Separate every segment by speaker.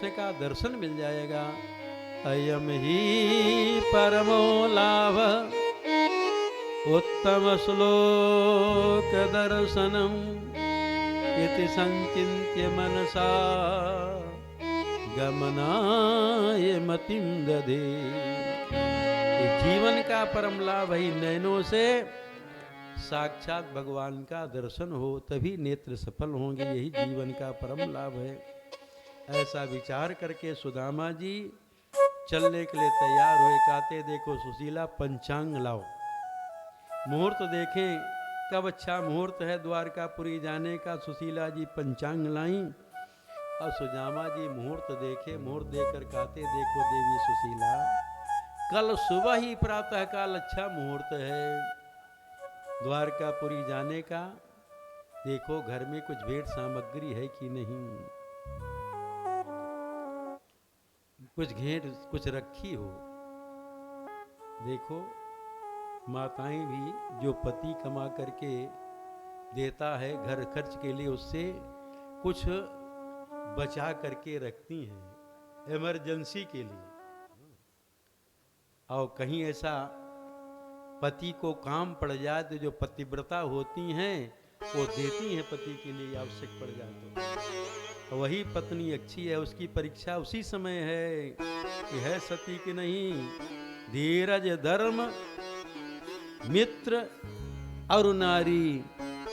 Speaker 1: कृष्ण का दर्शन मिल जाएगा। अयम ही परमो लाभ उत्तम श्लोक दर्शनम इति संचिन्त्य मनसा गमनाय मतिं दधे। जीवन का परम लाभ ही नयनों से साक्षात भगवान का दर्शन हो, तभी नेत्र सफल होंगे, यही जीवन का परम लाभ है। ऐसा विचार करके सुदामा जी चलने के लिए तैयार हुए। कहते देखो सुशीला पंचांग लाओ, मुहूर्त देखें कब अच्छा मुहूर्त है द्वारकापुरी जाने का। सुशीला जी पंचांग लाई और सुदामा जी मुहूर्त देखे। मुहूर्त देखकर कहते देखो देवी सुशीला, कल सुबह ही प्रातः काल अच्छा मुहूर्त है द्वारकापुरी जाने का। देखो घर में कुछ भेंट सामग्री है कि नहीं, कुछ रखी हो। देखो माताएं भी जो पति कमा करके देता है घर खर्च के लिए, उससे कुछ बचा करके रखती हैं इमरजेंसी के लिए। और कहीं ऐसा पति को काम पड़ जाए तो जो पतिव्रता होती हैं वो देती हैं पति के लिए, आवश्यक पड़ जाए तो वही पत्नी अच्छी है। उसकी परीक्षा उसी समय है कि है सती कि नहीं। धीरज धर्म मित्र और नारी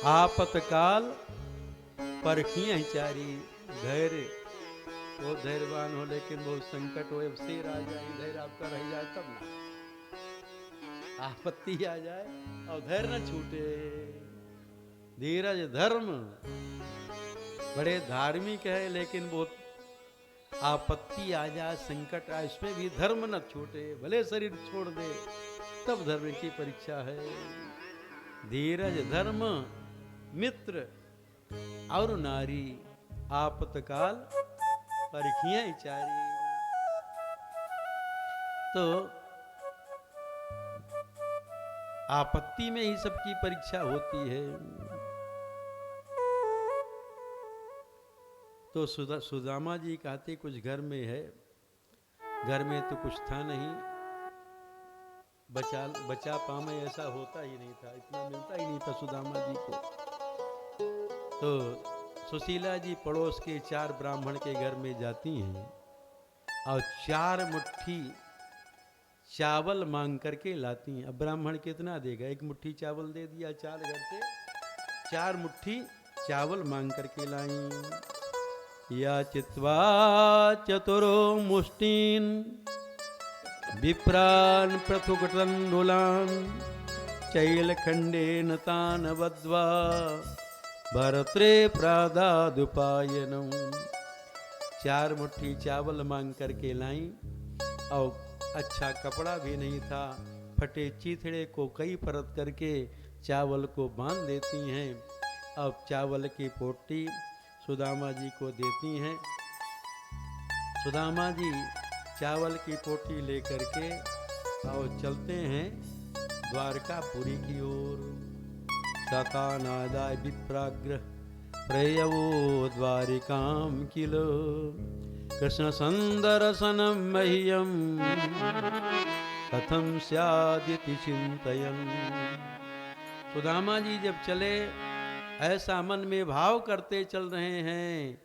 Speaker 1: आपतकाल परखियां चारी। धैर्य वो धैर्यवान हो, लेकिन बहुत संकट हो, शेर आ जाए, धैर्य आपका रह जाए तब ना, आपत्ति आ जाए और धैर्य न छूटे। धीरज धर्म, बड़े धार्मिक है लेकिन बहुत आपत्ति आ जाए, संकट आए, इसमें भी धर्म न छूटे, भले शरीर छोड़ दे तब धर्म की परीक्षा है। धीरज धर्म मित्र और नारी आपतकाल परखियां चारी। तो आपत्ति में ही सबकी परीक्षा होती है। तो सुदामा जी कहते कुछ घर में है, घर में तो कुछ था नहीं, बचा पामे ऐसा होता ही नहीं था, इतना मिलता ही नहीं था सुदामा जी को। तो सुशीला जी पड़ोस के 4 ब्राह्मण के घर में जाती हैं और 4 मुट्ठी चावल मांग करके लाती हैं। अब ब्राह्मण कितना देगा, 1 मुट्ठी चावल दे दिया, 4 घर से 4 मुट्ठी चावल मांग करके लाई। या चित्वा चतुरो मुष्टीन विप्रान पृथुकटंडुलान चैलखंडेन तान वद्वा भरत्रे प्रादादुपायनम। 4 मुट्ठी चावल मांग करके लाई और अच्छा कपड़ा भी नहीं था, फटे चीथड़े को कई परत करके चावल को बांध देती हैं। अब चावल की पोटी सुदामा जी को देती हैं। सुदामा जी चावल की पोटी लेकर के और चलते हैं द्वारकापुरी की ओर। सकानादाय विप्राग्र प्रेयवो द्वारिकाम किलो कृष्ण संदर्शनम मह्यम कथम स्यादिति चिंतयन्। सुदामा जी जब चले ऐसा मन में भाव करते चल रहे हैं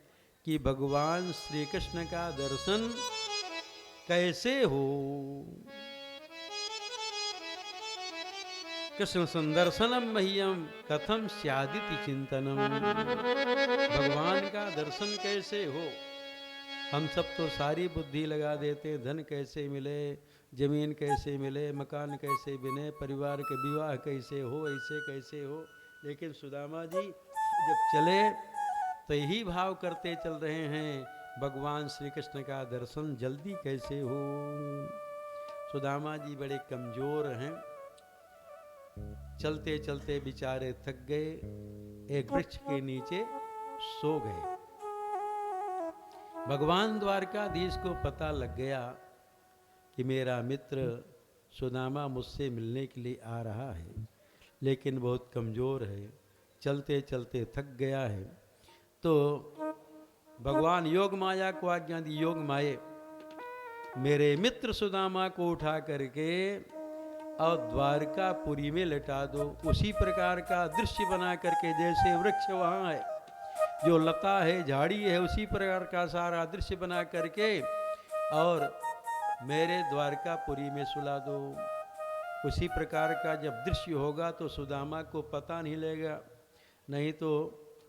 Speaker 1: कि भगवान श्री कृष्ण का दर्शन कैसे हो। कृष्ण संदर्शनम मह्यम कथम स्यादिति चिंतनम। भगवान का दर्शन कैसे हो। हम सब तो सारी बुद्धि लगा देते, धन कैसे मिले, जमीन कैसे मिले, मकान कैसे बने, परिवार के विवाह कैसे हो, ऐसे कैसे हो। लेकिन सुदामा जी जब चले तो यही भाव करते चल रहे हैं भगवान श्री कृष्ण का दर्शन जल्दी कैसे हो। सुदामा जी बड़े कमजोर हैं, चलते चलते बेचारे थक गए, एक वृक्ष के नीचे सो गए। भगवान द्वारकाधीश को पता लग गया कि मेरा मित्र सुदामा मुझसे मिलने के लिए आ रहा है, लेकिन बहुत कमज़ोर है, चलते चलते थक गया है। तो भगवान योग माया को आज्ञा दी, योग माये मेरे मित्र सुदामा को उठा करके और द्वारकापुरी में लटा दो। उसी प्रकार का दृश्य बना करके, जैसे वृक्ष वहाँ है, जो लता है, झाड़ी है, उसी प्रकार का सारा दृश्य बना करके और मेरे द्वारकापुरी में सुला दो। उसी प्रकार का जब दृश्य होगा तो सुदामा को पता नहीं लगेगा, नहीं तो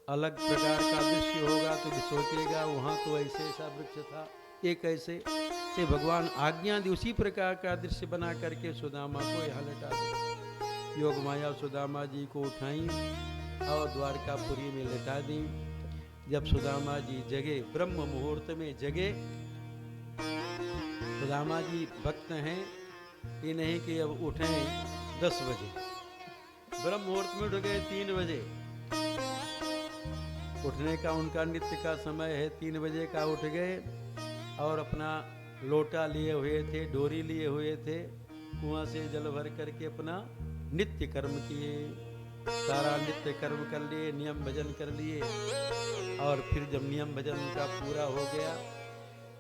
Speaker 1: अलग प्रकार का दृश्य होगा तो भी सोचेगा वहाँ तो ऐसे ऐसा वृक्ष था, एक ऐसे से भगवान आज्ञा दी। उसी प्रकार का दृश्य बना करके सुदामा को यहाँ लटा दी। योग माया सुदामा जी को उठाई और द्वारकापुरी में लटा दी। जब सुदामा जी जगे, ब्रह्म मुहूर्त में जगे, सुदामा जी भक्त हैं, ये नहीं कि अब उठें 10 बजे, ब्रह्म मुहूर्त में उठ गए 3 बजे। उठने का उनका नित्य का समय है, 3 बजे का उठ गए और अपना लोटा लिए हुए थे, डोरी लिए हुए थे, कुआं से जल भर करके अपना नित्य कर्म किए, सारा नित्य कर्म कर लिए, नियम भजन कर लिए। और फिर जब नियम भजन का पूरा हो गया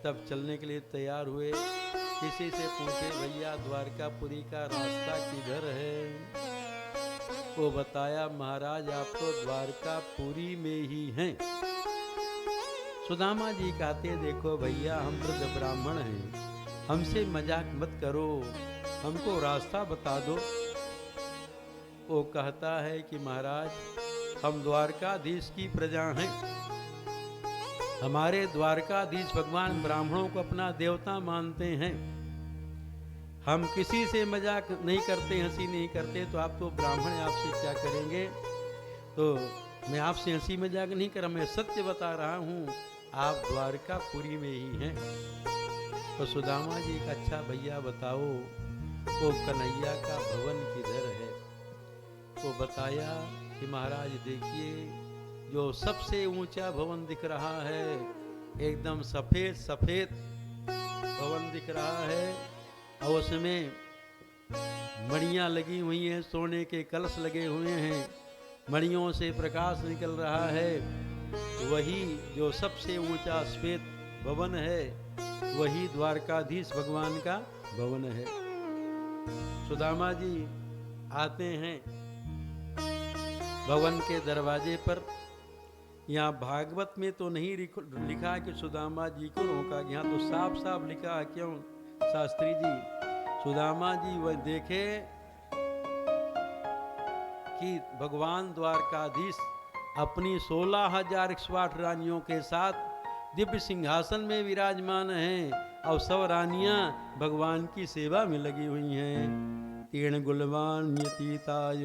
Speaker 1: तब चलने के लिए तैयार हुए। किसी से पूछे, भैया द्वारकापुरी का रास्ता किधर है? वो बताया, महाराज आप तो द्वारकापुरी में ही हैं। सुदामा जी कहते, देखो भैया हम वृद्ध ब्राह्मण हैं, हमसे मजाक मत करो, हमको रास्ता बता दो। वो कहता है कि महाराज हम द्वारकाधीश की प्रजा हैं, हमारे द्वारकाधीश भगवान ब्राह्मणों को अपना देवता मानते हैं, हम किसी से मजाक नहीं करते, हंसी नहीं करते, तो आप तो ब्राह्मण आपसे क्या करेंगे? तो मैं आपसे हंसी मजाक नहीं कर रहा, मैं सत्य बता रहा हूँ, आप द्वारकापुरी में ही हैं। तो सुदामा जी का, अच्छा भैया बताओ वो कन्हैया का भवन किधर है? वो बताया कि महाराज देखिए, जो सबसे ऊंचा भवन दिख रहा है, एकदम सफेद सफेद भवन दिख रहा है, और उसमें मणियाँ लगी हुई हैं, सोने के कलश लगे हुए हैं, मणियों से प्रकाश निकल रहा है, वही जो सबसे ऊंचा श्वेत भवन है, वही द्वारकाधीश भगवान का भवन है। सुदामा जी आते हैं भवन के दरवाजे पर। यहाँ भागवत में तो नहीं लिखा कि सुदामा जी को रोका, यहाँ तो साफ साफ लिखा। क्यों शास्त्री जी? सुदामा जी वह देखे कि भगवान द्वारकाधीश अपनी 16,108 रानियों के साथ दिव्य सिंहासन में विराजमान हैं, और सब रानियां भगवान की सेवा में लगी हुई हैं। तीर्ण गुलवान यतीताय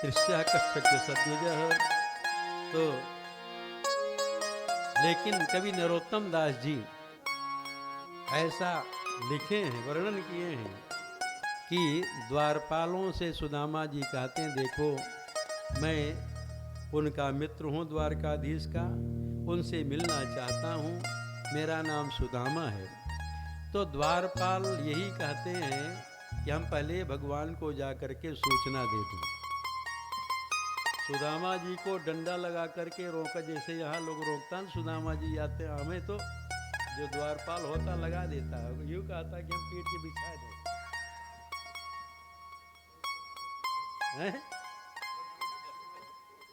Speaker 1: त्रिष्या कच्छक सद्विज। तो लेकिन कवि नरोत्तम दास जी ऐसा लिखे हैं, वर्णन किए हैं कि द्वारपालों से सुदामा जी कहते हैं, देखो मैं उनका मित्र हूँ द्वारकाधीश का, उनसे मिलना चाहता हूँ, मेरा नाम सुदामा है। तो द्वारपाल यही कहते हैं कि हम पहले भगवान को जा करके सूचना दे दूँ। सुदामा जी को डंडा लगा करके रोका, जैसे यहाँ लोग रोकता हैं, सुदामा जी आते हैं, हमें तो जो द्वारपाल होता लगा देता है, यूँ कहता कि हम पीठ के बिछा दें।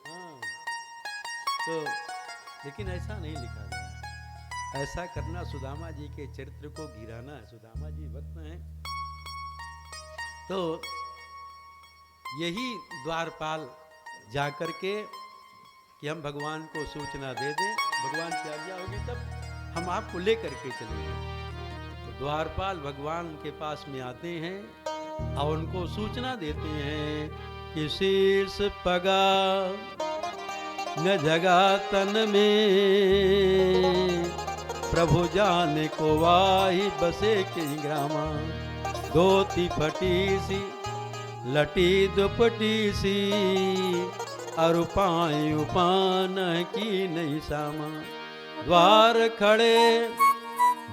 Speaker 1: हाँ, तो लेकिन ऐसा नहीं लिखा गया। ऐसा करना सुदामा जी के चरित्र को गिराना है। सुदामा जी भक्त हैं, तो यही द्वारपाल जाकर के कि हम भगवान को सूचना दे दें, भगवान की आज्ञा होगी तब हम आपको लेकर के चलेंगे। तो द्वारपाल भगवान के पास में आते हैं और उनको सूचना देते हैं कि शीर्ष पगा न जगा तन में, प्रभु जाने को वाही बसे के ग्रामा, धोती फटी सी लटी दुपटी सी, अरुपाई उपान की नहीं सामा, द्वार खड़े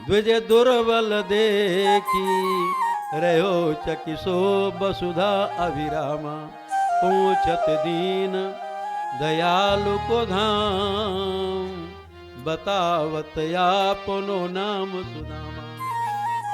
Speaker 1: द्विज दुर्बल देखी, रहो चकिसो वसुधा अभिरामा, पूछत दीन दयालु को धाम, बतावत आपनो नाम सुदामा।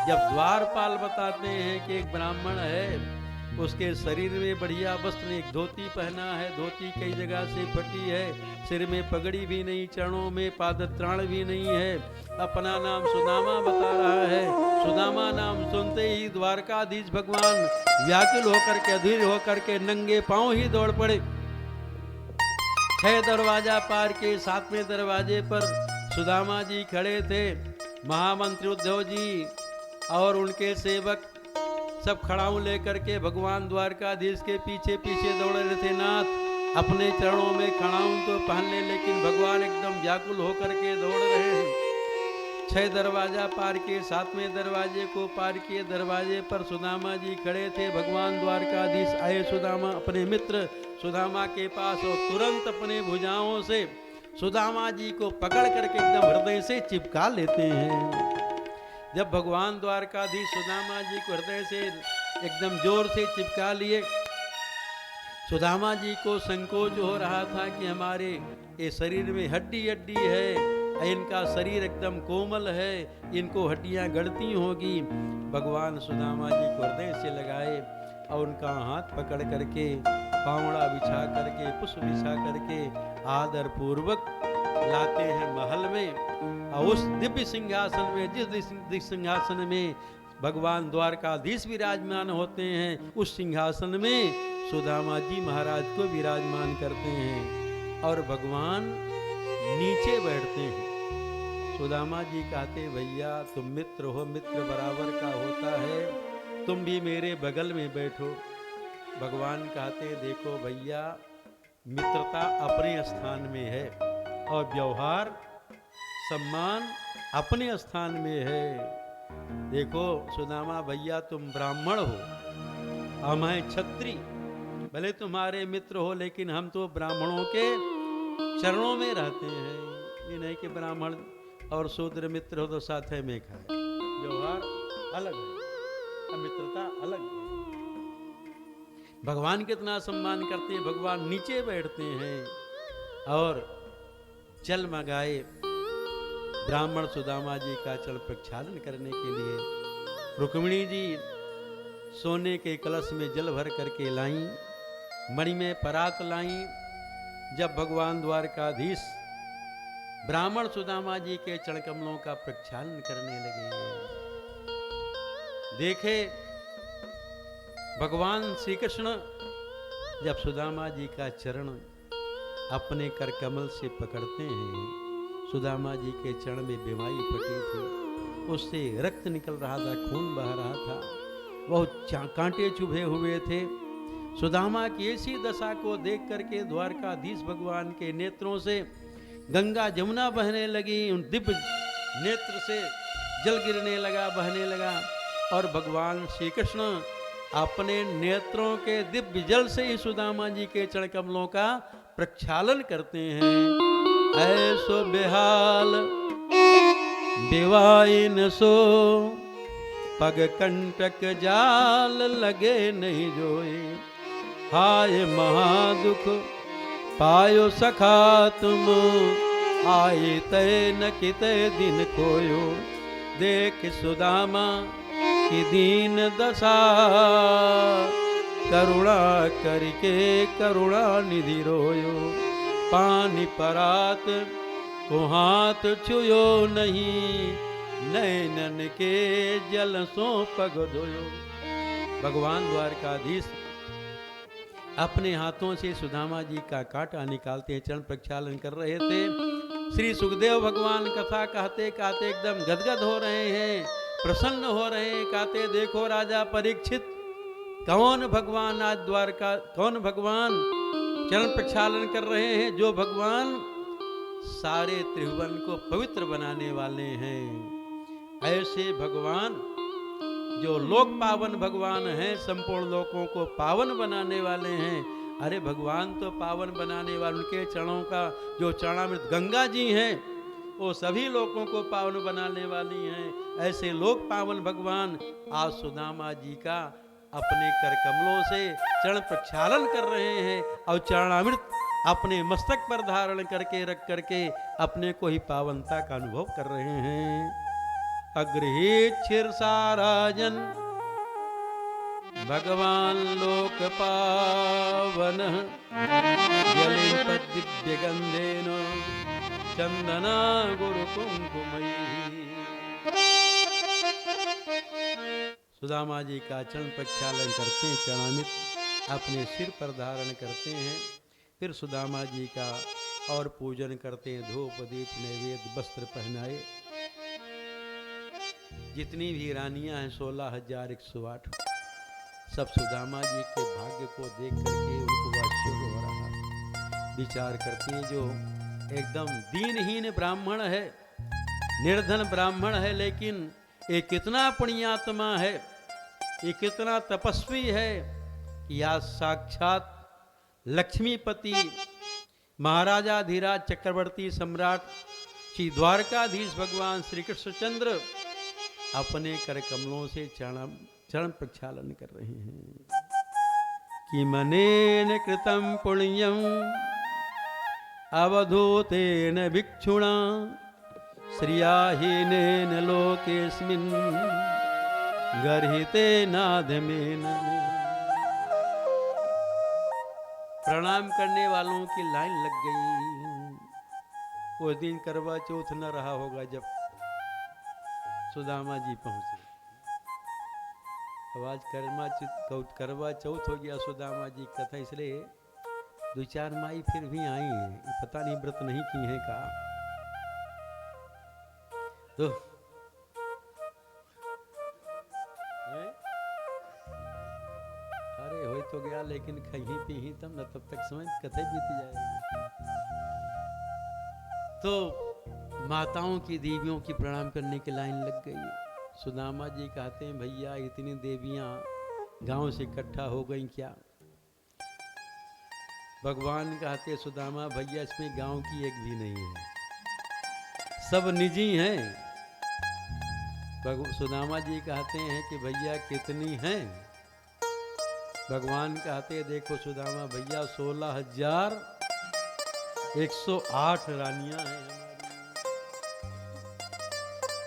Speaker 1: जब द्वारपाल बताते हैं कि एक ब्राह्मण है, उसके शरीर में बढ़िया वस्त्र, एक धोती पहना है, धोती कई जगह से फटी है, सिर में पगड़ी भी नहीं, चरणों में पादत्राण भी नहीं है, अपना नाम सुदामा बता रहा है। सुदामा नाम सुनते ही द्वारकाधीश भगवान व्याकुल होकर के, अधीर होकर के नंगे पांव ही दौड़ पड़े। 6 दरवाजा पार के 7वें दरवाजे पर सुदामा जी खड़े थे। महामंत्री उद्धव जी और उनके सेवक सब खड़ाऊ लेकर के भगवान द्वारकाधीश के पीछे पीछे दौड़ रहे थे। नाथ अपने चरणों में खड़ाऊ तो पहन ले, लेकिन भगवान एकदम व्याकुल होकर के दौड़ रहे हैं। 6 दरवाजा पार के 7वें दरवाजे को पार किए, दरवाजे पर सुदामा जी खड़े थे। भगवान द्वारकाधीश आए सुदामा अपने मित्र सुदामा के पास और तुरंत अपने भुजाओं से सुदामा जी को पकड़ करके एकदम हृदय से चिपका लेते हैं। जब भगवान द्वारकाधीश सुदामा जी को हृदय से एकदम जोर से चिपका लिए, सुदामा जी को संकोच हो रहा था कि हमारे ये शरीर में हड्डी हड्डी है, इनका शरीर एकदम कोमल है, इनको हड्डियां गढ़ती होगी। भगवान सुदामा जी को हृदय से लगाए और उनका हाथ पकड़ करके पावड़ा बिछा करके, पुष्प बिछा करके आदर पूर्वक लाते हैं महल में। और उस दिव्य सिंहासन में, जिस दिव्य सिंहासन में भगवान द्वारकाधीश विराजमान होते हैं, उस सिंहासन में सुदामा जी महाराज को विराजमान करते हैं और भगवान नीचे बैठते हैं। सुदामा जी कहते, भैया तुम मित्र हो, मित्र बराबर का होता है, तुम भी मेरे बगल में बैठो। भगवान कहते, देखो भैया मित्रता अपने स्थान में है और व्यवहार सम्मान अपने स्थान में है। देखो सुदामा भैया तुम ब्राह्मण हो, हम हैं क्षत्रिय, भले तुम्हारे मित्र हो लेकिन हम तो ब्राह्मणों के चरणों में रहते हैं। ये नहीं कि ब्राह्मण और शूद्र मित्र हो तो साथ में खाए, व्यवहार अलग है, मित्रता अलग है। भगवान कितना सम्मान करते हैं, भगवान नीचे बैठते हैं और जल मंगाए ब्राह्मण सुदामा जी का चरण प्रक्षालन करने के लिए। रुक्मिणी जी सोने के कलश में जल भर करके लाई, मणि में परात लाई। जब भगवान द्वारकाधीश ब्राह्मण सुदामा जी के चरण कमलों का प्रक्षालन करने लगे, देखे भगवान श्री कृष्ण जब सुदामा जी का चरण अपने कर कमल से पकड़ते हैं, सुदामा जी के चरण में बीमारी फटी थी, उससे रक्त निकल रहा था, खून बह रहा था, बहुत कांटे चुभे हुए थे। सुदामा की ऐसी दशा को देख करके द्वारकाधीश भगवान के नेत्रों से गंगा जमुना बहने लगी, उन दिव्य नेत्र से जल गिरने लगा, बहने लगा और भगवान श्री कृष्ण अपने नेत्रों के दिव्य जल से ही सुदामा जी के चरण कमलों का प्रक्षालन करते हैं। ऐसो बेहाल बेवाइन सो, पग कंटक जाल लगे नहीं जोए, हाय महादुख पायो सखा तुम, आए तय न किते दिन कोयो, देख सुदामा की दीन दशा, करुणा करके करुणा निधि रोयो, पानी परात को हाथ छुयो नहीं, नैनन के जल सो पग धोयो। भगवान द्वारकाधीश अपने हाथों से सुदामा जी का कांटा निकालते हैं, चरण प्रक्षालन कर रहे थे। श्री सुखदेव भगवान कथा कहते कहते एकदम गदगद हो रहे हैं, प्रसन्न हो रहे हैं। कहते देखो राजा परीक्षित, कौन भगवान आज द्वारका, कौन भगवान चरण प्रक्षालन कर रहे हैं, जो भगवान सारे त्रिभुवन को पवित्र बनाने वाले हैं। ऐसे भगवान जो लोक पावन भगवान हैं, संपूर्ण लोकों को पावन बनाने वाले हैं। अरे भगवान तो पावन बनाने वाले, उनके चरणों का जो चरणामृत गंगा जी हैं वो सभी लोगों को पावन बनाने वाली हैं। ऐसे लोक पावन भगवान आज सुदामा जी का अपने कर कमलों से चरण प्रक्षालन कर रहे हैं और चरणामृत अपने मस्तक पर धारण करके रख करके अपने को ही पावनता का अनुभव कर रहे हैं। अग्रहीत क्षीरसाराजन भगवान लोक पावन दिव्य गंधेन चंदना गुरु कुंकुमयी। सुदामा जी का चरण प्रक्षालन करते हैं, चरणामृत अपने सिर पर धारण करते हैं। फिर सुदामा जी का और पूजन करते हैं, धूप दीप नैवेद्य वस्त्र पहनाए। जितनी भी रानियां हैं 16,108 सब सुदामा जी के भाग्य को देख करके उनको आश्चर्य हो रहा। विचार करते हैं, जो एकदम दीनहीन ब्राह्मण है, निर्धन ब्राह्मण है, लेकिन ये कितना पुण्यात्मा है, ये कितना तपस्वी है। या साक्षात लक्ष्मीपति महाराजाधीराज चक्रवर्ती सम्राट श्री द्वारकाधीश भगवान श्री कृष्णचंद्र अपने कर कमलों से चरण प्रक्षालन कर रहे हैं। कि मनेन कृतं पुण्यम अवधूतेन भिक्षुणा श्रियाहीनेन लोकेस्मिन् गर्हिते नाधमेन। प्रणाम करने वालों की लाइन लग गई। वो दिन करवा चौथ न रहा होगा जब सुदामा जी पहुंचे। अब आज करवा चौथ हो गया सुदामा जी कथा, इसलिए 2-4 माई फिर भी आई हैं, पता नहीं व्रत नहीं की हैं का। तो अरे हो तो गया, लेकिन कहीं पी ही तब न, तब तक समय कथा बीती जाएगी। तो माताओं की देवियों की प्रणाम करने की लाइन लग गई। सुदामा जी कहते हैं, भैया इतनी देवियां गांव से इकट्ठा हो गई क्या? भगवान कहते सुदामा भैया इसमें गांव की एक भी नहीं है, सब निजी हैं। सुदामा जी कहते हैं कि भैया कितनी हैं? भगवान कहते देखो सुदामा भैया 16,108 रानियां हैं हमारी।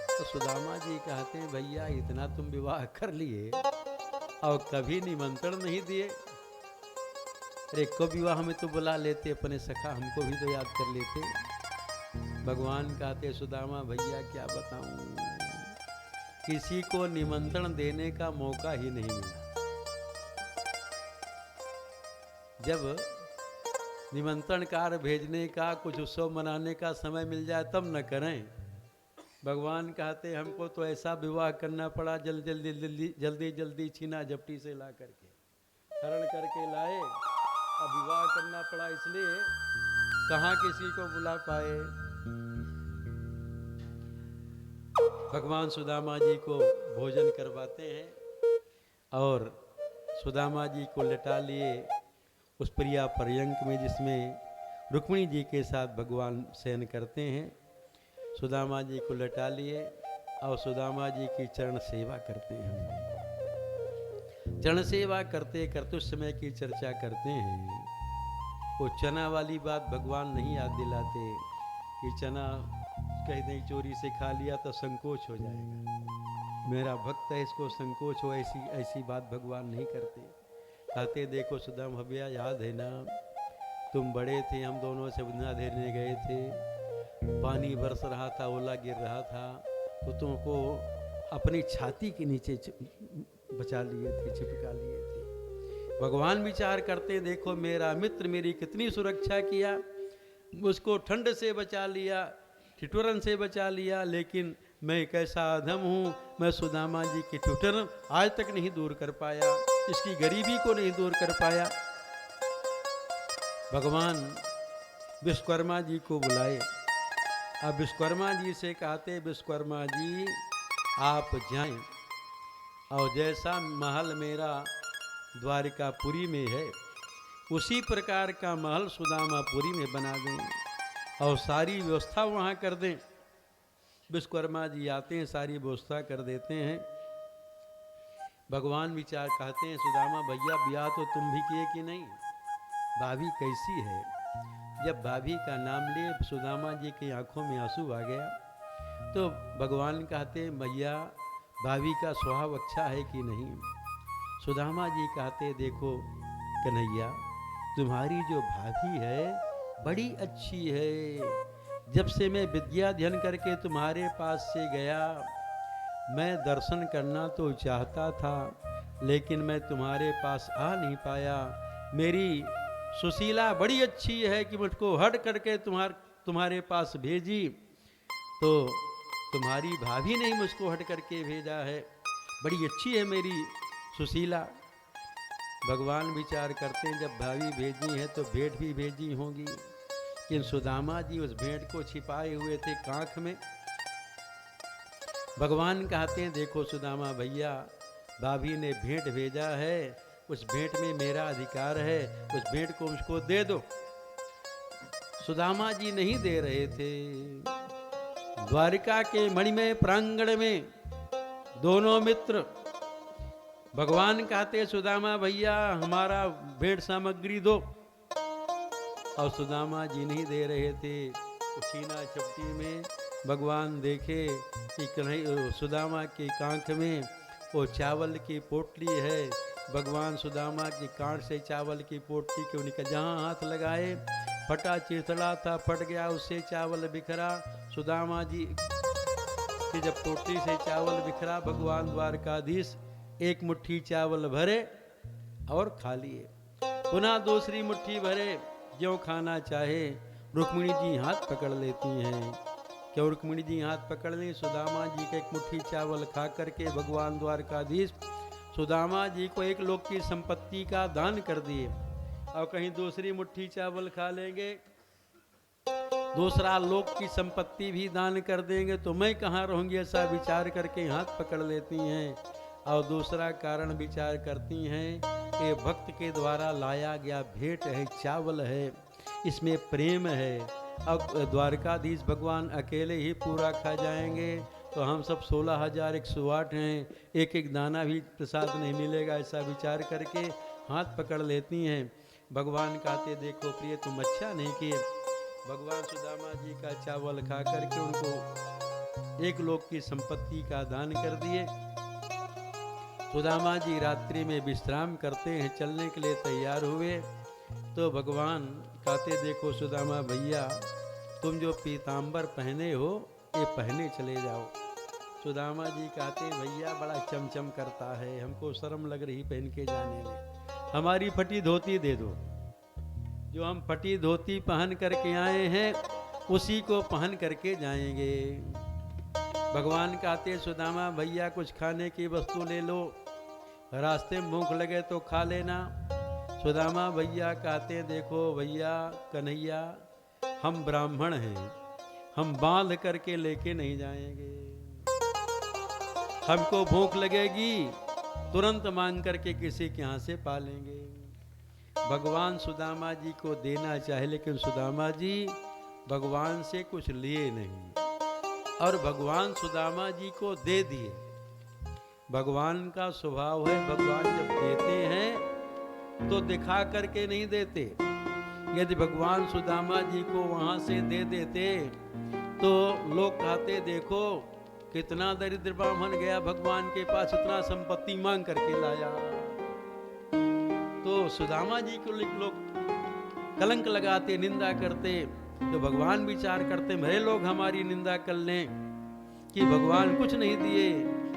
Speaker 1: तो सुदामा जी कहते हैं भैया इतना तुम विवाह कर लिए और कभी निमंत्रण नहीं दिए। अरे को विवाह में तो बुला लेते अपने सखा, हमको भी तो याद कर लेते। भगवान कहते सुदामा भैया क्या बताऊं, किसी को निमंत्रण देने का मौका ही नहीं मिला। जब निमंत्रण कार्ड भेजने का, कुछ उत्सव मनाने का समय मिल जाए तब न करें। भगवान कहते हमको तो ऐसा विवाह करना पड़ा, जल्दी छीना झपटी से ला करके हरण करके लाए, अब विवाह करना पड़ा, इसलिए कहाँ किसी को बुला पाए। भगवान सुदामा जी को भोजन करवाते हैं और सुदामा जी को लेटा लिए उस प्रिया पर्यंक में जिसमें रुक्मिणी जी के साथ भगवान शयन करते हैं। सुदामा जी को लेटा लिए और सुदामा जी की चरण सेवा करते हैं। चरण सेवा करते करते उस समय की चर्चा करते हैं। वो चना वाली बात भगवान नहीं याद दिलाते कि चना कहीं नहीं चोरी से खा लिया तो संकोच हो जाएगा, मेरा भक्त है इसको संकोच हो, ऐसी बात भगवान नहीं करते। कहते देखो सुदामा भैया याद है ना, तुम बड़े थे, हम दोनों से बुना धेरने गए थे, पानी बरस रहा था, ओला गिर रहा था, तो तुमको अपनी छाती के नीचे बचा लिए थे, चिपका लिए थे। भगवान विचार करते देखो मेरा मित्र मेरी कितनी सुरक्षा किया, उसको ठंड से बचा लिया, ठिठुरन से बचा लिया, लेकिन मैं कैसा अधम हूँ, मैं सुदामा जी की ठिठुरन आज तक नहीं दूर कर पाया, इसकी गरीबी को नहीं दूर कर पाया। भगवान विश्वकर्मा जी को बुलाए। अब विश्वकर्मा जी से कहते विश्वकर्मा जी आप जाएं और जैसा महल मेरा द्वारिकापुरी में है उसी प्रकार का महल सुदामापुरी में बना दें और सारी व्यवस्था वहाँ कर दें। विश्वकर्मा जी आते हैं, सारी व्यवस्था कर देते हैं। भगवान विचार कहते हैं सुदामा भैया ब्याह तो तुम भी किए कि नहीं, भाभी कैसी है? जब भाभी का नाम लिए सुदामा जी की आंखों में आंसू आ गया, तो भगवान कहते भैया भाभी का स्वभाव अच्छा है कि नहीं। सुदामा जी कहते देखो कन्हैया, तुम्हारी जो भाभी है बड़ी अच्छी है। जब से मैं विद्या अध्ययन करके तुम्हारे पास से गया, मैं दर्शन करना तो चाहता था, लेकिन मैं तुम्हारे पास आ नहीं पाया। मेरी सुशीला बड़ी अच्छी है कि मुझको हट करके तुम्हारे पास भेजी, तो तुम्हारी भाभी ने मुझको हट करके भेजा है। बड़ी अच्छी है मेरी सुशीला। भगवान विचार करते हैं जब भाभी भेजी है तो भेंट भी भेजी होगी, कि सुदामा जी उस भेंट को छिपाए हुए थे कांख में। भगवान कहते हैं देखो सुदामा भैया, भाभी ने भेंट भेजा है, उस भेंट में मेरा अधिकार है, उस भेंट को मुझको दे दो। सुदामा जी नहीं दे रहे थे। द्वारिका के मणिमय प्रांगण में दोनों मित्र, भगवान कहते सुदामा भैया हमारा भेंट सामग्री दो, और सुदामा जी नहीं दे रहे थे। छीना चपटी में भगवान देखे कि सुदामा के कांख में वो चावल की पोटली है। भगवान सुदामा की कांठ से चावल की पोटली को निकल, जहाँ हाथ लगाए फटा चिथड़ा था, फट गया, उससे चावल बिखरा। सुदामा जी की जब पोटली से चावल बिखरा, भगवान द्वारकाधीश एक मुट्ठी चावल भरे और खा लिए। पुनः दूसरी मुट्ठी भरे, ज्यों खाना चाहे रुक्मिणी जी हाथ पकड़ लेती हैं। क्यों रुक्मिणी जी हाथ पकड़ ली? सुदामा जी के एक मुट्ठी चावल खा करके भगवान द्वारकाधीश सुदामा जी को एक लोक की संपत्ति का दान कर दिए, और कहीं दूसरी मुट्ठी चावल खा लेंगे, दूसरा लोक की संपत्ति भी दान कर देंगे, तो मैं कहाँ रहूंगी, ऐसा विचार करके हाथ पकड़ लेती हैं। और दूसरा कारण विचार करती हैं कि भक्त के द्वारा लाया गया भेंट है, चावल है, इसमें प्रेम है। अब द्वारकाधीश भगवान अकेले ही पूरा खा जाएंगे तो हम सब 16,108 हैं, एक एक दाना भी प्रसाद नहीं मिलेगा, ऐसा विचार करके हाथ पकड़ लेती हैं। भगवान कहते देखो प्रिय तुम अच्छा नहीं किए। भगवान सुदामा जी का चावल खा करके उनको एक लोक की संपत्ति का दान कर दिए। सुदामा जी रात्रि में विश्राम करते हैं, चलने के लिए तैयार हुए तो भगवान कहते देखो सुदामा भैया, तुम जो पीताम्बर पहने हो ये पहने चले जाओ। सुदामा जी कहते भैया बड़ा चमचम करता है, हमको शर्म लग रही पहन के जाने में, हमारी फटी धोती दे दो। जो हम फटी धोती पहन करके आए हैं उसी को पहन करके जाएंगे। भगवान कहते सुदामा भैया कुछ खाने की वस्तु ले लो, रास्ते में भूख लगे तो खा लेना। सुदामा भैया कहते देखो भैया कन्हैया, हम ब्राह्मण हैं, हम बांध करके लेके नहीं जाएंगे, हमको भूख लगेगी तुरंत मांग करके किसी के यहाँ से पालेंगे। भगवान सुदामा जी को देना चाहे, लेकिन सुदामा जी भगवान से कुछ लिए नहीं और भगवान सुदामा जी को दे दिए। भगवान का स्वभाव है, भगवान जब देते हैं तो दिखा करके नहीं देते। यदि भगवान सुदामा जी को वहां से दे देते तो लोग कहते देखो कितना दरिद्र ब्राह्मण गया भगवान के पास, इतना संपत्ति मांग करके लाया। तो सुदामा जी को लोग कलंक लगाते, निंदा करते, तो भगवान विचार करते मेरे लोग हमारी निंदा कर लें कि भगवान कुछ नहीं दिए,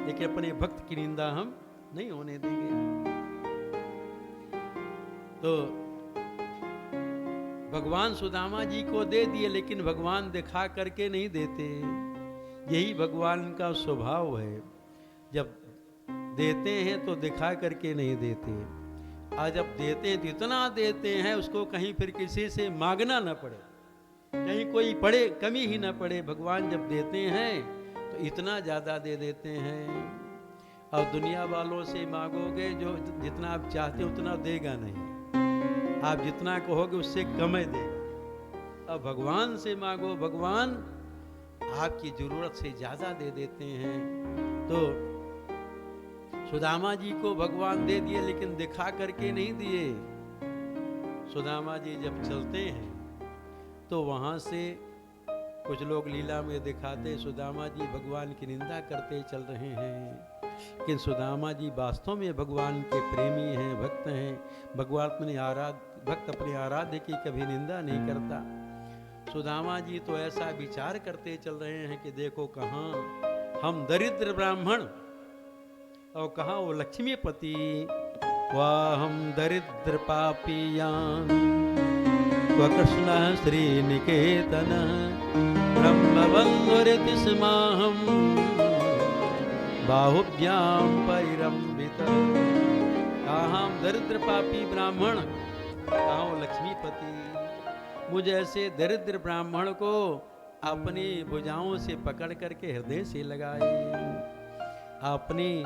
Speaker 1: लेकिन अपने भक्त की निंदा हम नहीं होने देंगे। तो भगवान सुदामा जी को दे दिए, लेकिन भगवान दिखा करके नहीं देते। यही भगवान का स्वभाव है, जब देते हैं तो दिखा करके नहीं देते, और जब देते हैं तो इतना देते हैं उसको कहीं फिर किसी से मांगना न पड़े, कहीं कोई पड़े कमी ही न पड़े। भगवान जब देते हैं तो इतना ज़्यादा दे देते हैं, और दुनिया वालों से मांगोगे जो जितना आप चाहते हो उतना देगा नहीं, आप जितना कहोगे उससे कम ही देगा। अब भगवान से मांगो, भगवान आपकी जरूरत से ज्यादा दे देते हैं। तो सुदामा जी को भगवान दे दिए, लेकिन दिखा करके नहीं दिए। सुदामा जी जब चलते हैं तो वहाँ से कुछ लोग लीला में दिखाते सुदामा जी भगवान की निंदा करते चल रहे हैं, कि सुदामा जी वास्तव में भगवान के प्रेमी हैं, भक्त हैं। भक्त अपने आराध्य की कभी निंदा नहीं करता। सुदामा जी तो ऐसा विचार करते चल रहे हैं कि देखो कहाँ हम दरिद्र ब्राह्मण और कहाँ वो लक्ष्मीपति। वाहम दरिद्र पापियान कृष्ण श्रीनिकेतन ब्रह्मबंधुरिति स्माहम बाहुभ्याम परिरंभित। कहाँ हम दरिद्र पापी ब्राह्मण, कहाँ वो लक्ष्मीपति। मुझे ऐसे दरिद्र ब्राह्मण को अपनी भुजाओं से पकड़ करके हृदय से लगाए, अपनी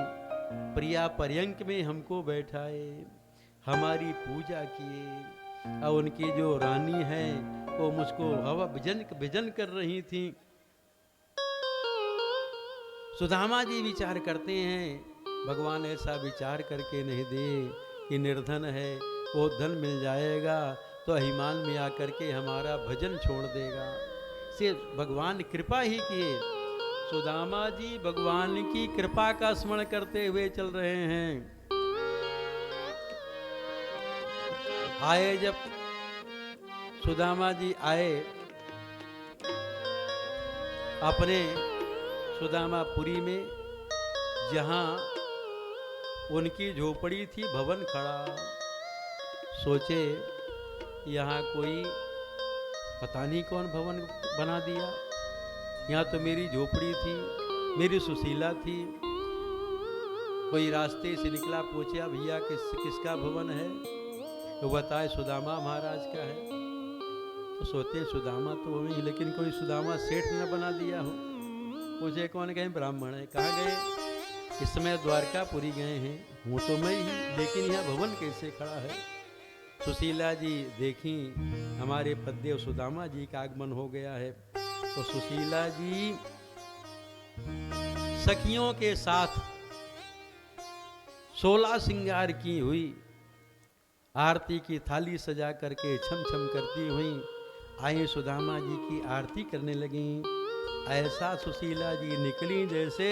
Speaker 1: प्रिया पर्यंक में हमको बैठाए, हमारी पूजा किए। और उनकी जो रानी है वो मुझको हवा भजन कर रही थी। सुदामा जी विचार करते हैं भगवान ऐसा विचार करके नहीं दे कि निर्धन है, वो धन मिल जाएगा तो अहिमान में आकर के हमारा भजन छोड़ देगा। से भगवान कृपा ही किए। सुदामा जी भगवान की कृपा का स्मरण करते हुए चल रहे हैं। आए जब सुदामा जी आए अपने सुदामापुरी में, जहां उनकी झोपड़ी थी, भवन खड़ा। सोचे यहाँ कोई पता नहीं कौन भवन बना दिया, यहाँ तो मेरी झोपड़ी थी, मेरी सुशीला थी। कोई रास्ते से निकला, पूछा भैया किसका भवन है, तो बताए सुदामा महाराज का है। तो सोते सुदामा तो वो नहीं, लेकिन कोई सुदामा सेठ न बना दिया हो। पूछे कौन गए, ब्राह्मण है। कहाँ गए, इस समय द्वारकापुरी गए हैं। हूँ तो मैं ही, लेकिन यह भवन कैसे खड़ा है। सुशीला जी देखी हमारे पद्देव सुदामा जी का आगमन हो गया है। तो सुशीला जी सखियों के साथ 16 श्रृंगार की हुई, आरती की थाली सजा करके छम छम करती हुई आई सुदामा जी की आरती करने लगी। ऐसा सुशीला जी निकली जैसे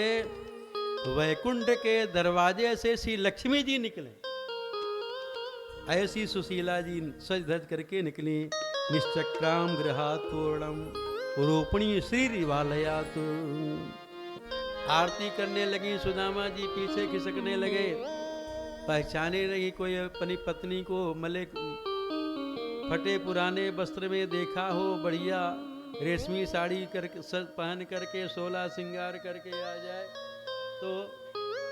Speaker 1: वैकुंठ के दरवाजे से श्री लक्ष्मी जी निकले। ऐसी सुशीला जी सज धज करके निकली। निश्चक्राम गृहातूर्णम रूपणी श्री रिवालयात। आरती करने लगी, सुदामा जी पीछे खिसकने लगे। पहचाने नहीं कोई अपनी पत्नी को मले फटे पुराने वस्त्र में देखा हो, बढ़िया रेशमी साड़ी पहन करके 16 श्रृंगार करके आ जाए तो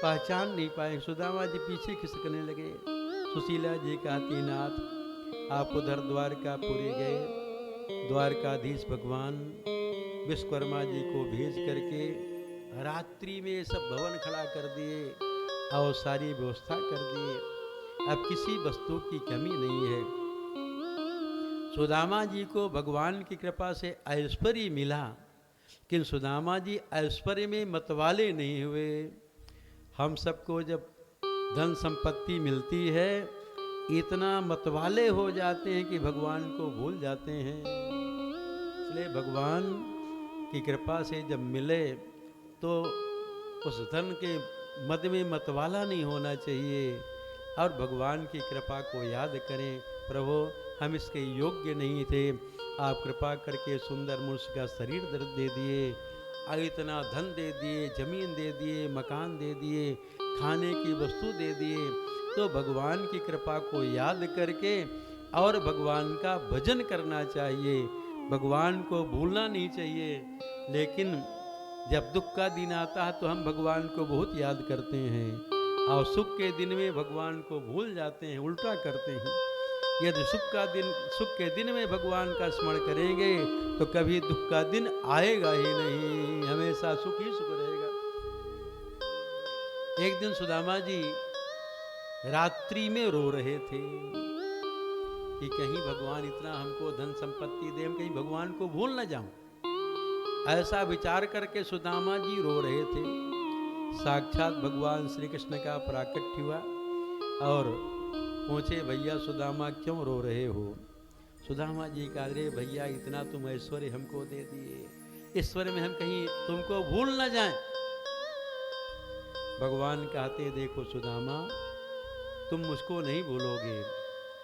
Speaker 1: पहचान नहीं पाए। सुदामा जी पीछे खिसकने लगे। सुशीला जी कहती नाथ आप उधर द्वारकापुरी गए, द्वारकाधीश भगवान विश्वकर्मा जी को भेज करके रात्रि में सब भवन खड़ा कर दिए और सारी व्यवस्था कर दिए। अब किसी वस्तु की कमी नहीं है। सुदामा जी को भगवान की कृपा से ऐश्वर्य मिला, लेकिन सुदामा जी ऐश्वर्य में मतवाले नहीं हुए। हम सबको जब धन संपत्ति मिलती है इतना मतवाले हो जाते हैं कि भगवान को भूल जाते हैं। इसलिए भगवान की कृपा से जब मिले तो उस धन के मद में मतवाला नहीं होना चाहिए और भगवान की कृपा को याद करें। प्रभु हम इसके योग्य नहीं थे, आप कृपा करके सुंदर मनुष्य का शरीर दे दिए, इतना धन दे दिए, जमीन दे दिए, मकान दे दिए, खाने की वस्तु दे दिए। तो भगवान की कृपा को याद करके और भगवान का भजन करना चाहिए, भगवान को भूलना नहीं चाहिए। लेकिन जब दुख का दिन आता है तो हम भगवान को बहुत याद करते हैं और सुख के दिन में भगवान को भूल जाते हैं, उल्टा करते हैं। यदि सुख के दिन में भगवान का स्मरण करेंगे तो कभी दुख का दिन आएगा ही नहीं, हमेशा सुख ही सुख रहेगा। एक दिन सुदामा जी रात्रि में रो रहे थे कि कहीं भगवान इतना हमको धन संपत्ति दे, कहीं भगवान को भूल न जाऊं। ऐसा विचार करके सुदामा जी रो रहे थे। साक्षात भगवान श्री कृष्ण का प्राकट्य हुआ और पूछे भैया सुदामा क्यों रो रहे हो। सुदामा जी कहा, अरे भैया इतना तुम ऐश्वर्य हमको दे दिए, ईश्वर में हम कहीं तुमको भूल न जाएं। भगवान कहते, देखो सुदामा, तुम मुझको नहीं भूलोगे।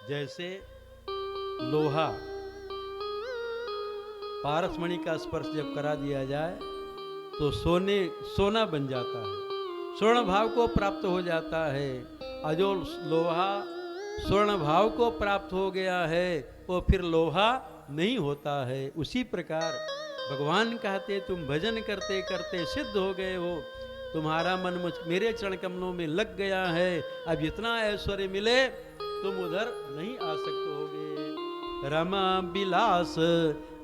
Speaker 1: जैसे लोहा पारसमणि का स्पर्श जब करा दिया जाए तो सोना बन जाता है, स्वर्ण भाव को प्राप्त हो जाता है। और जो लोहा स्वर्ण भाव को प्राप्त हो गया है वो फिर लोहा नहीं होता है। उसी प्रकार भगवान कहते, तुम भजन करते करते सिद्ध हो गए हो, तुम्हारा मन मेरे चरण कमलों में लग गया है। अब जितना ऐश्वर्य मिले तुम उधर नहीं आ सकते होगे। रमा बिलास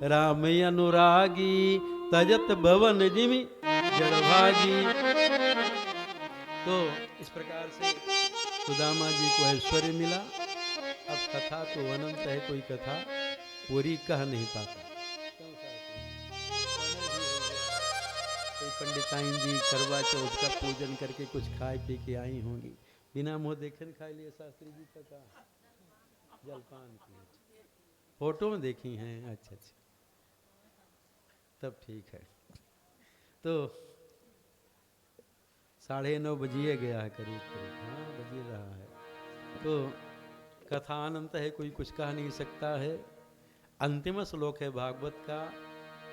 Speaker 1: राम अनुरागी, तजत भवन जिमि जड़भागी। तो इस प्रकार से सुदामा जी को ऐश्वर्य मिला। अब कथा तो अनंत है, कोई कथा पूरी कह नहीं पाता। कोई पंडिताइन जी करवा चौथ का पूजन करके कुछ खाए पी के आई होंगी, बिना मुंह देखे खा लिए शास्त्री जी कथा जलपान की। फोटो में देखी हैं, अच्छा अच्छा, तब ठीक है। तो 9:30 बजिए गया है करीब करीब, हाँ बजिए रहा है। तो कथा अनंत है, कोई कुछ कह नहीं सकता है। अंतिम श्लोक है भागवत का,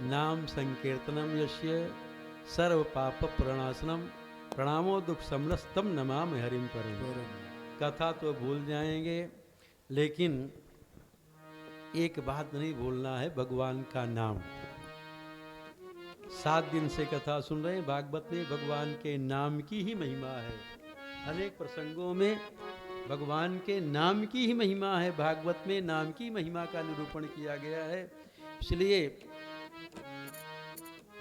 Speaker 1: नाम संकीर्तनम यस्य सर्व पाप प्रणाशनम, प्रणामो दुख समरस्तम नमाम हरिम परम। कथा तो भूल जाएंगे, लेकिन एक बात नहीं भूलना है, भगवान का नाम। 7 दिन से कथा सुन रहे हैं, भागवत में भगवान के नाम की ही महिमा है। अनेक प्रसंगों में भगवान के नाम की ही महिमा है। भागवत में नाम की महिमा का निरूपण किया गया है। इसलिए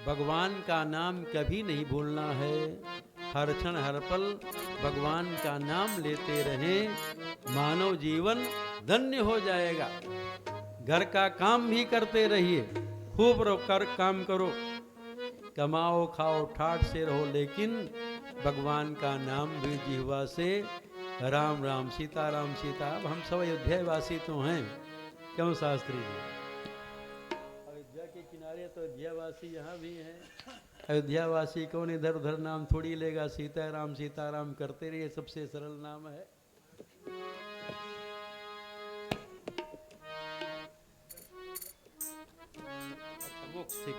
Speaker 1: भगवान का नाम कभी नहीं भूलना है। हर क्षण हर पल भगवान का नाम लेते रहें, मानव जीवन धन्य हो जाएगा। घर का काम भी करते रहिए, खूब काम करो, कमाओ खाओ ठाठ से रहो, लेकिन भगवान का नाम भी जिह्वा से राम राम सीताराम सीता। अब हम सब अयोध्या वासी तो हैं, क्यों शास्त्री जी? अयोध्या के किनारे तो अयोध्या वासी यहाँ भी हैं। अयोध्या वासी कौन इधर उधर नाम थोड़ी लेगा, सीताराम करते रहिए, सबसे सरल नाम है। ठीक,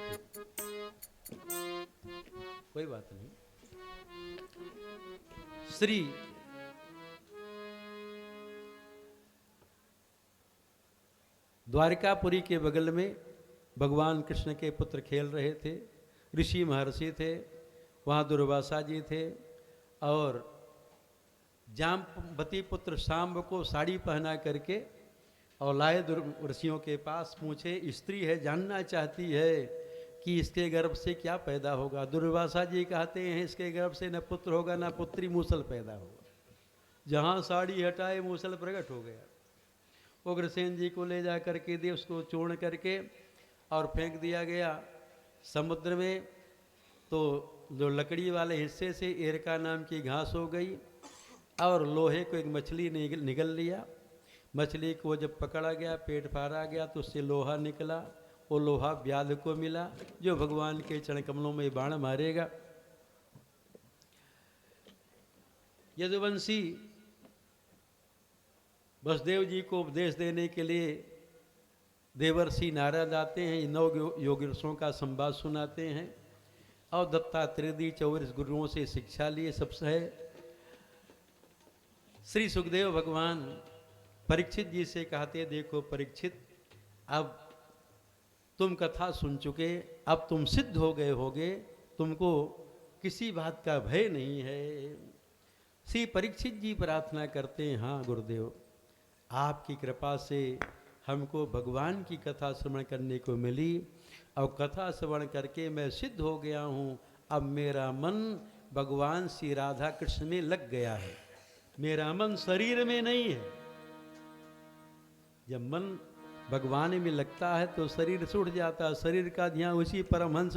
Speaker 1: कोई बात नहीं। श्री द्वारिकापुरी के बगल में भगवान कृष्ण के पुत्र खेल रहे थे। ऋषि महर्षि थे, वहाँ दुर्वासा जी थे, और जाम्बवती पुत्र शाम्ब को साड़ी पहना करके और लाए ऋषियों के पास। पूछे, स्त्री है, जानना चाहती है कि इसके गर्भ से क्या पैदा होगा। दुर्वासा जी कहते हैं, इसके गर्भ से न पुत्र होगा न पुत्री, मूसल पैदा होगा। जहाँ साड़ी हटाए मूसल प्रकट हो गया। उग्रसेन जी को ले जा करके दे, उसको चूर्ण करके और फेंक दिया गया समुद्र में। तो जो लकड़ी वाले हिस्से से एरका नाम की घास हो गई, और लोहे को एक मछली ने निगल लिया। मछली को जब पकड़ा गया, पेट फाड़ा गया, तो उससे लोहा निकला। वो लोहा व्याध को मिला, जो भगवान के चरण कमलों में बाण मारेगा। यदुवंशी वसुदेव जी को उपदेश देने के लिए देवर्षि नारद आते हैं, 9 योगीर्षों का संवाद सुनाते हैं, और दत्तात्रेय जी 24 गुरुओं से शिक्षा लिए। सबसे है श्री सुखदेव भगवान परीक्षित जी से कहते, देखो परीक्षित, अब तुम कथा सुन चुके, अब तुम सिद्ध हो गए होगे, तुमको किसी बात का भय नहीं है। श्री परीक्षित जी प्रार्थना करते हैं, हाँ गुरुदेव, आपकी कृपा से हमको भगवान की कथा श्रवण करने को मिली, और कथा श्रवण करके मैं सिद्ध हो गया हूँ। अब मेरा मन भगवान श्री राधा कृष्ण में लग गया है, मेरा मन शरीर में नहीं है। जब मन भगवान में लगता है तो शरीर से उठ जाता है, शरीर का ध्यान उसी परमहंस,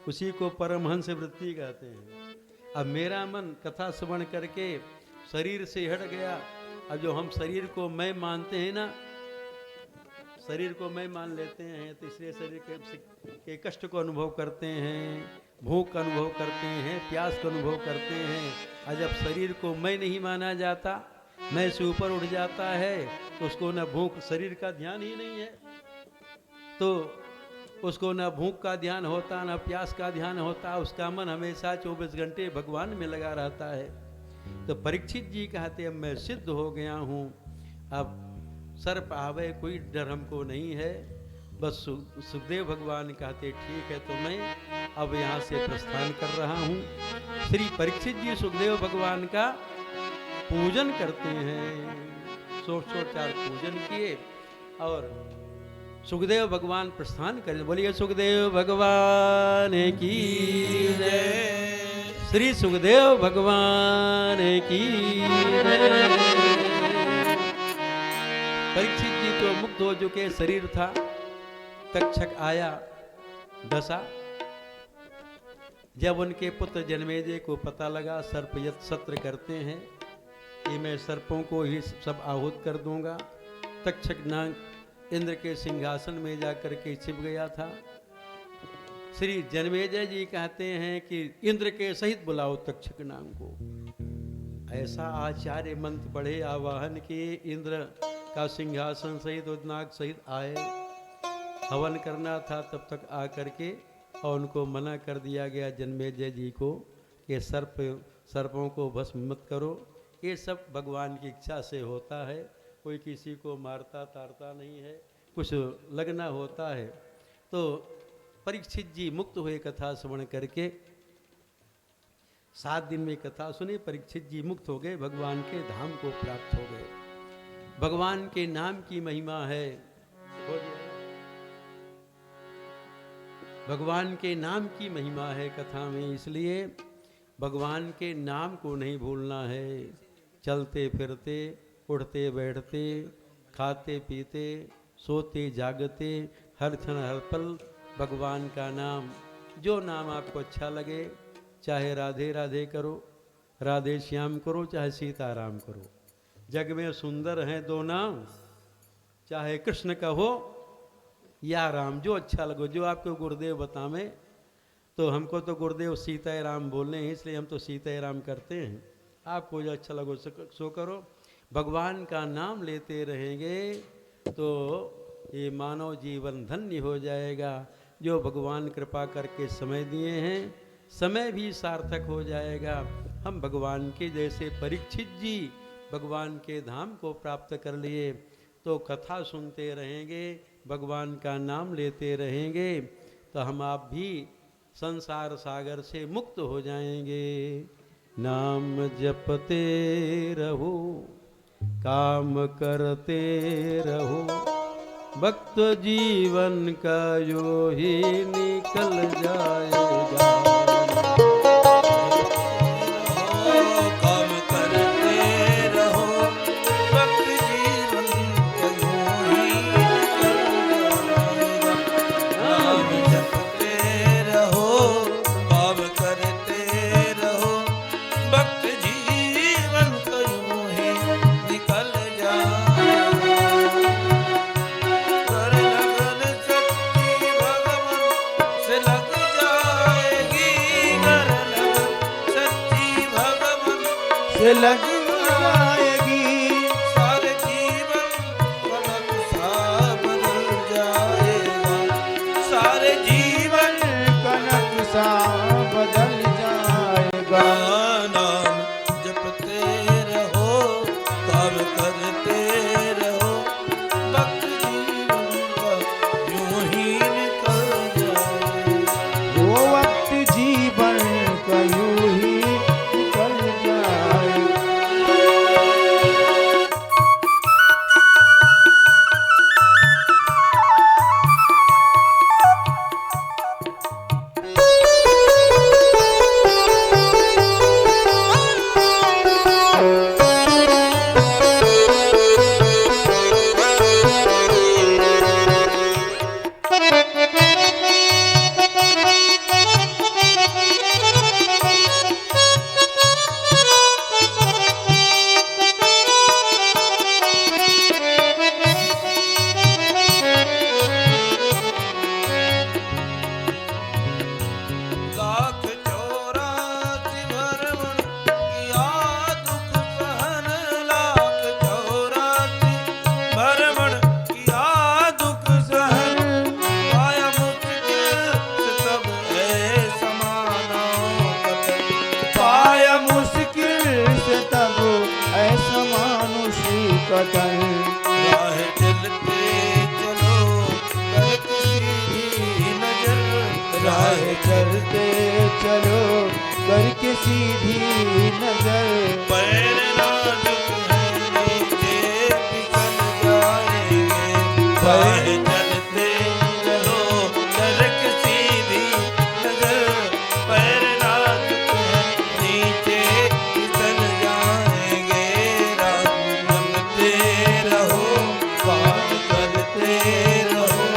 Speaker 1: उसी को परमहंस वृत्ति कहते हैं। अब मेरा मन कथा श्रवण करके शरीर से हट गया। अब जो हम शरीर को मैं मानते हैं ना, शरीर को मैं मान लेते हैं तो इसलिए शरीर के कष्ट को अनुभव करते हैं, भूख का अनुभव करते हैं, प्यास का अनुभव करते हैं। और जब शरीर को मैं नहीं माना जाता, मैं से ऊपर उठ जाता है, तो उसको न भूख, शरीर का ध्यान ही नहीं है, तो उसको न भूख का ध्यान होता, न प्यास का ध्यान होता। उसका मन हमेशा 24 घंटे भगवान में लगा रहता है। तो परीक्षित जी कहते अब मैं सिद्ध हो गया हूँ, अब सर्प आवे कोई डर हमको नहीं है। बस सुखदेव भगवान कहते ठीक है, तो मैं अब यहाँ से प्रस्थान कर रहा हूँ। श्री परीक्षित जी सुखदेव भगवान का पूजन करते हैं, 100 पूजन किए और सुखदेव भगवान प्रस्थान करें। बोलिए सुखदेव भगवान की जय, श्री सुखदेव भगवान की जय। परीक्षित जी तो मुक्त हो चुके, शरीर था, तक्षक आया दशा। जब उनके पुत्र जन्मेजय को पता लगा सर्प यत् सत्र करते हैं, कि मैं सर्पों को ही सब आहूत कर दूंगा, तक्षक नाग इंद्र के सिंहासन में जाकर के छिप गया था। श्री जन्मेजय जी कहते हैं कि इंद्र के सहित बुलाओ तक्षक नाग को। ऐसा आचार्य मंत्र पढ़े आवाहन किए, इंद्र का सिंहासन सहित नाग सहित आए। हवन करना था तब तक आकर के, और उनको मना कर दिया गया जन्मेजय जी को कि सर्पों को भस्म मत करो। ये सब भगवान की इच्छा से होता है, कोई किसी को मारता तारता नहीं है, कुछ लगना होता है। तो परीक्षित जी मुक्त हुए कथा श्रवण करके। 7 दिन में कथा सुनी, परीक्षित जी मुक्त हो गए, भगवान के धाम को प्राप्त हो गए। भगवान के नाम की महिमा है, भगवान के नाम की महिमा है कथा में, इसलिए भगवान के नाम को नहीं भूलना है। चलते फिरते, उठते बैठते, खाते पीते, सोते जागते, हर क्षण हर पल भगवान का नाम, जो नाम आपको अच्छा लगे, चाहे राधे राधे करो, राधे श्याम करो, चाहे सीताराम करो। जग में सुंदर हैं 2 नाम, चाहे कृष्ण का हो या राम, जो अच्छा लगे, जो आपको गुरुदेव बतावें। तो हमको तो गुरुदेव सीता राम बोलने हैं, इसलिए हम तो सीता राम करते हैं। आपको जो अच्छा लगो सो करो। भगवान का नाम लेते रहेंगे तो ये मानव जीवन धन्य हो जाएगा। जो भगवान कृपा करके समय दिए हैं, समय भी सार्थक हो जाएगा। हम भगवान के जैसे परीक्षित जी भगवान के धाम को प्राप्त कर लिए, तो कथा सुनते रहेंगे, भगवान का नाम लेते रहेंगे, तो हम आप भी संसार सागर से मुक्त हो जाएंगे। नाम जपते रहो, काम करते रहो, भक्त जीवन का यो ही निकल जाएगा।
Speaker 2: लग जाएगी
Speaker 3: सारे जीवन कनक सा बदल जाएगा, सारे जीवन
Speaker 2: कनक सा बदल जाएगा।
Speaker 3: नाम जपते रहो, काम करते रहो, भक्त जीवन का यूं ही निकल जाए।
Speaker 2: वो वक्त जीवन का यूं ही निकल जाए। चलते चलो करके सीधी नजर
Speaker 3: पैर नाजुक है नीचे फिसल जाएंगे बाहें चलते रहो करक सीधी नजर पैर नाजुक है नीचे फिसल जाएंगे राह चलते रहो बात करते रहो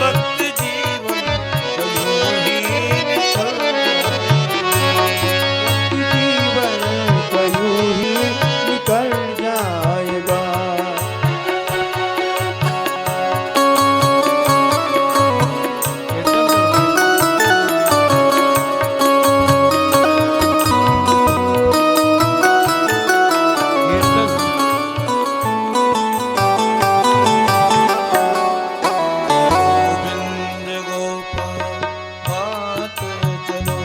Speaker 3: भक्त जीवन यूं ही निकल
Speaker 2: जीवन कयूं ही निकल जाएगा
Speaker 3: गोविंद गोपाल बात चलो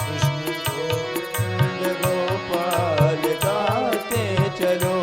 Speaker 3: कृष्ण
Speaker 2: गोपाल गाते चलो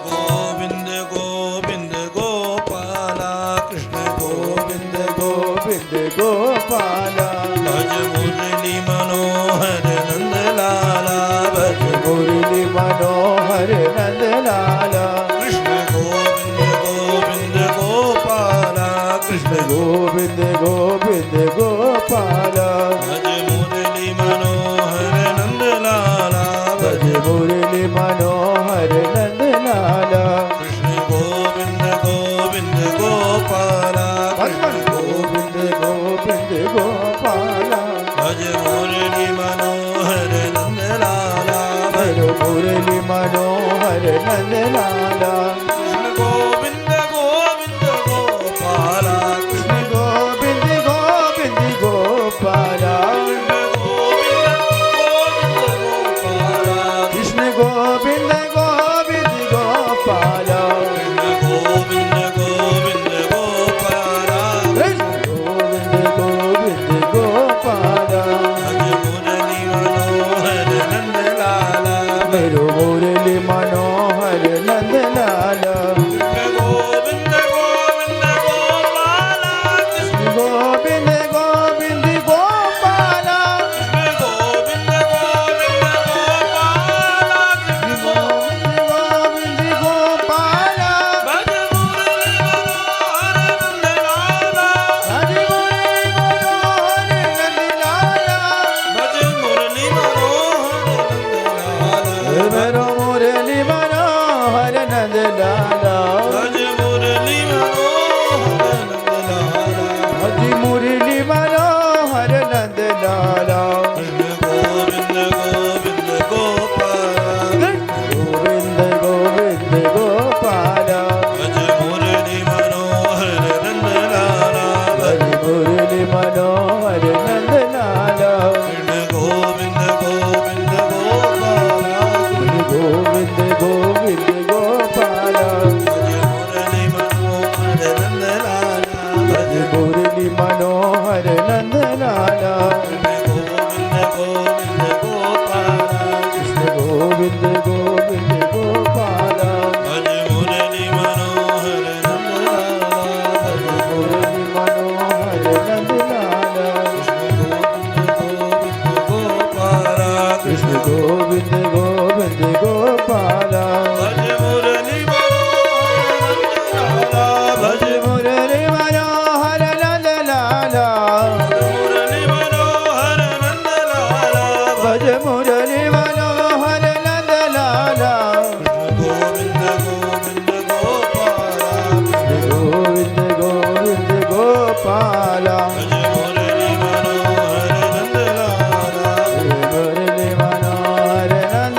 Speaker 3: गोविंद गोविंद गोपाला कृष्ण गोविंद
Speaker 2: गोविंद गोपाला
Speaker 3: भज मुरली मनोहर नंद लाला भज
Speaker 2: मुरली मनोहर नंद लाला
Speaker 3: कृष्ण गोविंद गोविंद गोपाला कृष्ण
Speaker 2: गोविंद गोविंद गोपाला
Speaker 3: भज मुरली मनोहर नंद लाला
Speaker 2: भज मुरली मनोहर नंद लाला
Speaker 3: कृष्ण गोविंद गोविंद गोपाला
Speaker 2: गोविंद गोविंद गोपाला
Speaker 3: भज मुरली मनोहर नंद लाला
Speaker 2: भज मुरली मनोहर नंद लाला
Speaker 3: कृष्ण गोविंद गोविंद गोपाला
Speaker 2: कृष्ण गोविंद गोविंद गोपाला कृष्ण गोविंद गोविंद गोपाला
Speaker 3: गोविंद गोविंद गोपाला
Speaker 2: कृष्ण गोविंद गोविंद गोपाला मेरो मुरली मनोहर नंद लाला
Speaker 3: गोविंद गोविंद गोपाला
Speaker 2: कृष्ण गोविंद गोविंद गोपाला
Speaker 3: गोविंद गोविंद गोपाला
Speaker 2: गोविंद गोविंद गोपाला
Speaker 3: भज मुरली मनोहर नंद लाला
Speaker 2: हरि मुरली मनोहर नंद लाला
Speaker 3: भज मुरली मनोहर नंद लाला
Speaker 2: मेरो मुरली मनोहर नंद लाला
Speaker 3: भज मुरली मनोहर नंद लाला
Speaker 2: हरि मुरली मनोहर नंद लाला
Speaker 3: गोविंद गोविंद गोपाला
Speaker 2: गोविंद गोविंद गोपाला
Speaker 3: भज मुरली मनोहर नंद लाला
Speaker 2: हरि मुरली मनोहर नंद लाला
Speaker 3: गोविंद गोविंद गोपाला
Speaker 2: गोविंद गोविंद गोपाला
Speaker 3: भज मुरली मनोहर नंद लाला
Speaker 2: भज मुरली मनोहर नंद लाला
Speaker 3: गोविंद गोविंद गोपाला
Speaker 2: कृष्ण गोविंद गोविंद गोपाला
Speaker 3: भज मुरली मनोहर नंद लाला
Speaker 2: भज मुरली मनोहर नंद लाला
Speaker 3: कृष्ण गोविंद गोविंद गोपाला
Speaker 2: कृष्ण गोविंद गोविंद गोपाला
Speaker 3: भज मुरली मनोहर
Speaker 2: भज मुरली मनोहर नंद लाला
Speaker 3: मुरली मनोहर नंद लाला
Speaker 2: भज मुरली मनोहर नंद लाला
Speaker 3: गोविंद गोविंद गोपाला
Speaker 2: गोविंद गोविंद गोपाला
Speaker 3: भज मुरली मनोहर नंद लाला
Speaker 2: मुरली मनोहर नंद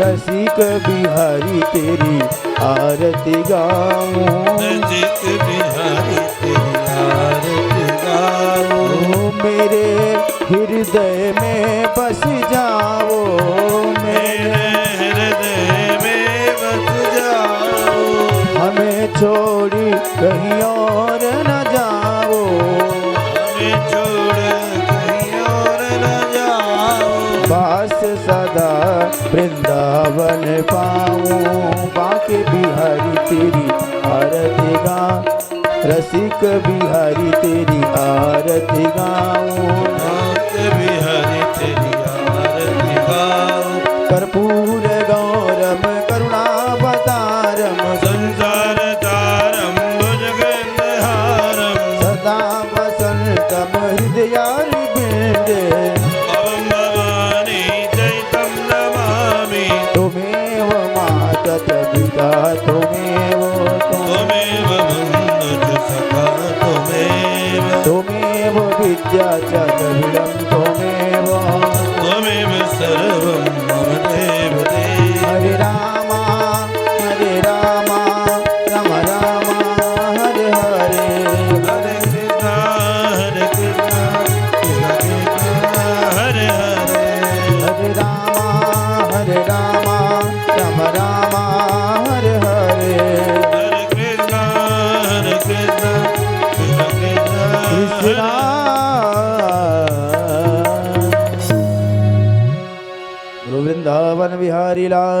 Speaker 2: रसिक बिहारी तेरी आरती गाऊं
Speaker 3: रसिक बिहारी तेरी आरती गाऊं
Speaker 2: मेरे हृदय में बस जाओ
Speaker 3: मेरे हृदय में बस जाओ
Speaker 2: हमें छोड़ी कहीं और न जाओ
Speaker 3: हमें छोड़ कहीं और न जाओ
Speaker 2: बास सदा वृंदावन पाऊं बाके बिहारी तेरी आरती गाऊं रसिक बिहारी तेरी आरती गाऊं
Speaker 3: बिहारी तेरी आरती गाऊं
Speaker 2: कर्पूर गौरम करुणावतारम
Speaker 3: संसार तारम भुजगेन्द्रहारम
Speaker 2: सदा वसंतम हृदयारविंदे
Speaker 3: भवं भवानी चैतं नमामि
Speaker 2: त्वमेव मातः पिता त्वमेव
Speaker 3: त्वमेव बन्धुः सखा त्वमेव
Speaker 2: विद्या च द्रविडं
Speaker 3: त्वमेव सर्वं मम देव देव
Speaker 2: हरे राम राम राम हरे हरे
Speaker 3: हरे कृष्णा कृष्णा कृष्णा हरे हरे
Speaker 2: हरे राम राम राम हरे हरे
Speaker 3: हरे कृष्णा कृष्णा कृष्णा
Speaker 2: कृष्णा वृंदावन विहारी लाल।